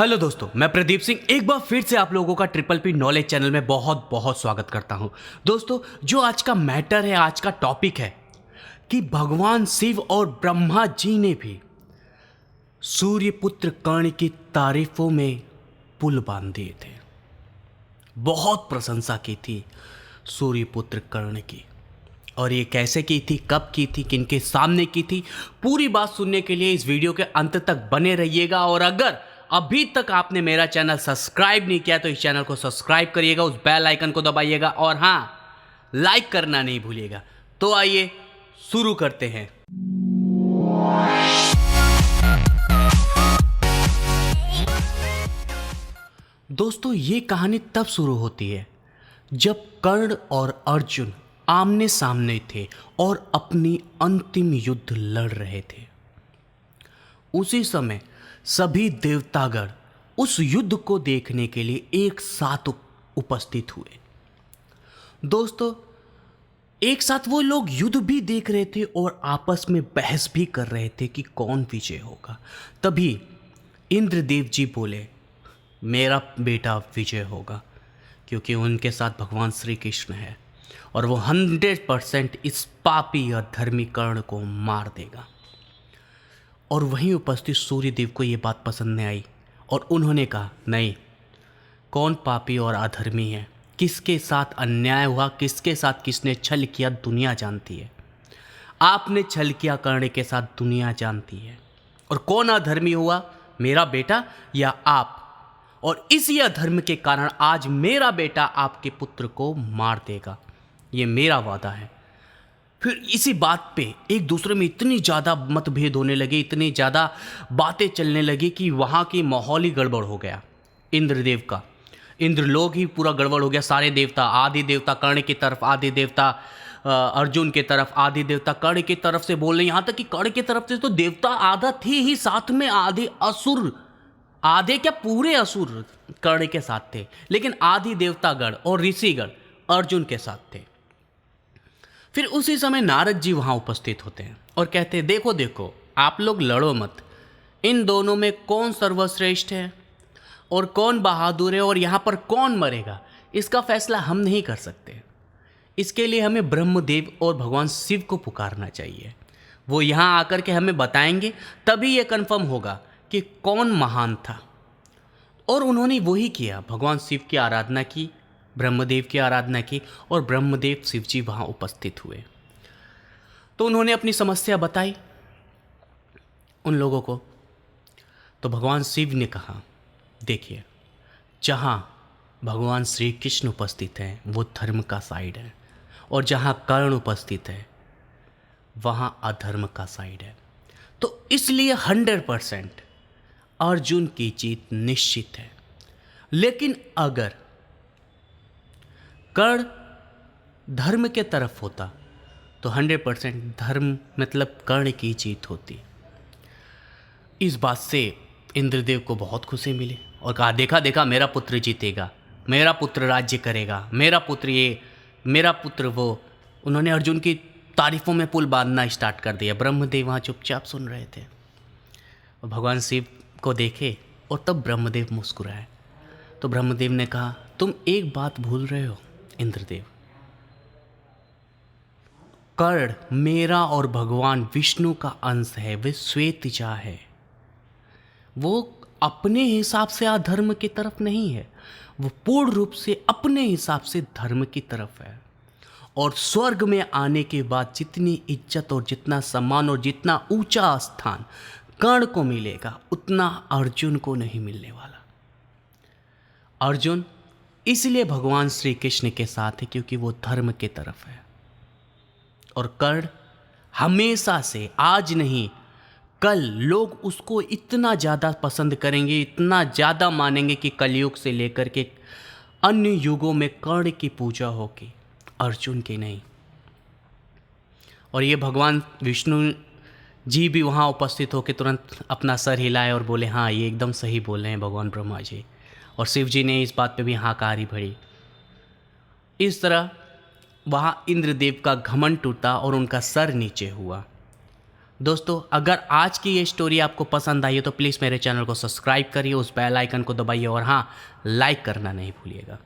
Hello दोस्तों, मैं प्रदीप सिंह एक बार फिर से आप लोगों का ट्रिपल पी नॉलेज चैनल में बहुत बहुत स्वागत करता हूं। दोस्तों, जो आज का मैटर है, आज का टॉपिक है कि भगवान शिव और ब्रह्मा जी ने भी सूर्यपुत्र कर्ण की तारीफों में पुल बांध दिए थे। बहुत प्रशंसा की थी सूर्यपुत्र कर्ण की। और ये कैसे की थी, कब की थी, किनके सामने की थी, पूरी बात सुनने के लिए इस वीडियो के अंत तक बने रहिएगा। और अगर अभी तक आपने मेरा चैनल सब्सक्राइब नहीं किया तो इस चैनल को सब्सक्राइब करिएगा, उस बेल आइकन को दबाइएगा और हाँ, लाइक करना नहीं भूलिएगा। तो आइए शुरू करते हैं। दोस्तों, ये कहानी तब शुरू होती है जब कर्ण और अर्जुन आमने सामने थे और अपनी अंतिम युद्ध लड़ रहे थे। उसी समय सभी देवतागण उस युद्ध को देखने के लिए एक साथ उपस्थित हुए। दोस्तों, एक साथ वो लोग युद्ध भी देख रहे थे और आपस में बहस भी कर रहे थे कि कौन विजय होगा। तभी इंद्रदेव जी बोले, मेरा बेटा विजय होगा, क्योंकि उनके साथ भगवान श्री कृष्ण है और वो 100% इस पापी और धर्मी कर्ण को मार देगा। और वहीं उपस्थित सूर्यदेव को ये बात पसंद नहीं आई और उन्होंने कहा, नहीं, कौन पापी और अधर्मी है, किसके साथ अन्याय हुआ, किसके साथ किसने छल किया, दुनिया जानती है। आपने छल किया कर्ण के साथ, दुनिया जानती है। और कौन अधर्मी हुआ, मेरा बेटा या आप? और इसी अधर्म के कारण आज मेरा बेटा आपके पुत्र को मार देगा, ये मेरा वादा है। फिर इसी बात पे एक दूसरे में इतनी ज़्यादा मतभेद होने लगे, इतनी ज़्यादा बातें चलने लगी कि वहाँ की माहौल ही गड़बड़ हो गया। इंद्रदेव का इंद्रलोक ही पूरा गड़बड़ हो गया। सारे देवता, आदि देवता कर्ण की तरफ, आदि देवता अर्जुन की तरफ, आदि देवता कर्ण की तरफ से बोल रहे। यहाँ तक कि कर्ण की तरफ से तो देवता आधा थे ही, साथ में आधे असुर, आधे क्या पूरे असुर कर्ण के साथ थे, लेकिन आदि देवतागण और ऋषिगण अर्जुन के साथ थे। फिर उसी समय नारद जी वहाँ उपस्थित होते हैं और कहते हैं, देखो देखो, आप लोग लड़ो मत, इन दोनों में कौन सर्वश्रेष्ठ है और कौन बहादुर है और यहाँ पर कौन मरेगा, इसका फैसला हम नहीं कर सकते। इसके लिए हमें ब्रह्मदेव और भगवान शिव को पुकारना चाहिए। वो यहाँ आकर के हमें बताएंगे, तभी ये कन्फर्म होगा कि कौन महान था। और उन्होंने वही किया, भगवान शिव की आराधना की, ब्रह्मदेव की आराधना की और ब्रह्मदेव शिव जी वहाँ उपस्थित हुए। तो उन्होंने अपनी समस्या बताई उन लोगों को। तो भगवान शिव ने कहा, देखिए, जहाँ भगवान श्री कृष्ण उपस्थित हैं वो धर्म का साइड है, और जहाँ कर्ण उपस्थित है वहाँ अधर्म का साइड है। तो इसलिए 100% अर्जुन की जीत निश्चित है। लेकिन अगर कर्ण धर्म के तरफ होता तो 100% धर्म मतलब कर्ण की जीत होती। इस बात से इंद्रदेव को बहुत खुशी मिली और कहा, देखा देखा, मेरा पुत्र जीतेगा, मेरा पुत्र राज्य करेगा, मेरा पुत्र ये, मेरा पुत्र वो। उन्होंने अर्जुन की तारीफों में पुल बांधना स्टार्ट कर दिया। ब्रह्मदेव वहाँ चुपचाप सुन रहे थे और भगवान शिव को देखे और तब ब्रह्मदेव मुस्कुराए। तो ब्रह्मदेव ने कहा, तुम एक बात भूल रहे हो इंद्रदेव, कर्ण मेरा और भगवान विष्णु का अंश है, वे श्वेतजा है। वो अपने हिसाब से अधर्म की तरफ नहीं है, वो पूर्ण रूप से अपने हिसाब से धर्म की तरफ है। और स्वर्ग में आने के बाद जितनी इज्जत और जितना सम्मान और जितना ऊंचा स्थान कर्ण को मिलेगा, उतना अर्जुन को नहीं मिलने वाला। अर्जुन इसलिए भगवान श्री कृष्ण के साथ है क्योंकि वो धर्म की तरफ है। और कर्ण हमेशा से, आज नहीं कल, लोग उसको इतना ज़्यादा पसंद करेंगे, इतना ज़्यादा मानेंगे कि कलयुग से लेकर के अन्य युगों में कर्ण की पूजा होगी, अर्जुन की नहीं। और ये भगवान विष्णु जी भी वहाँ उपस्थित होकर तुरंत अपना सर हिलाए और बोले, हाँ, ये एकदम सही बोल रहे हैं भगवान ब्रह्मा जी। और शिव जी ने इस बात पे भी हाकारी भरी। इस तरह वहाँ इंद्रदेव का घमंड टूटा और उनका सर नीचे हुआ। दोस्तों अगर आज की ये स्टोरी आपको पसंद आई है तो प्लीज़ मेरे चैनल को सब्सक्राइब करिए, उस बेल आइकन को दबाइए और हाँ, लाइक करना नहीं भूलिएगा।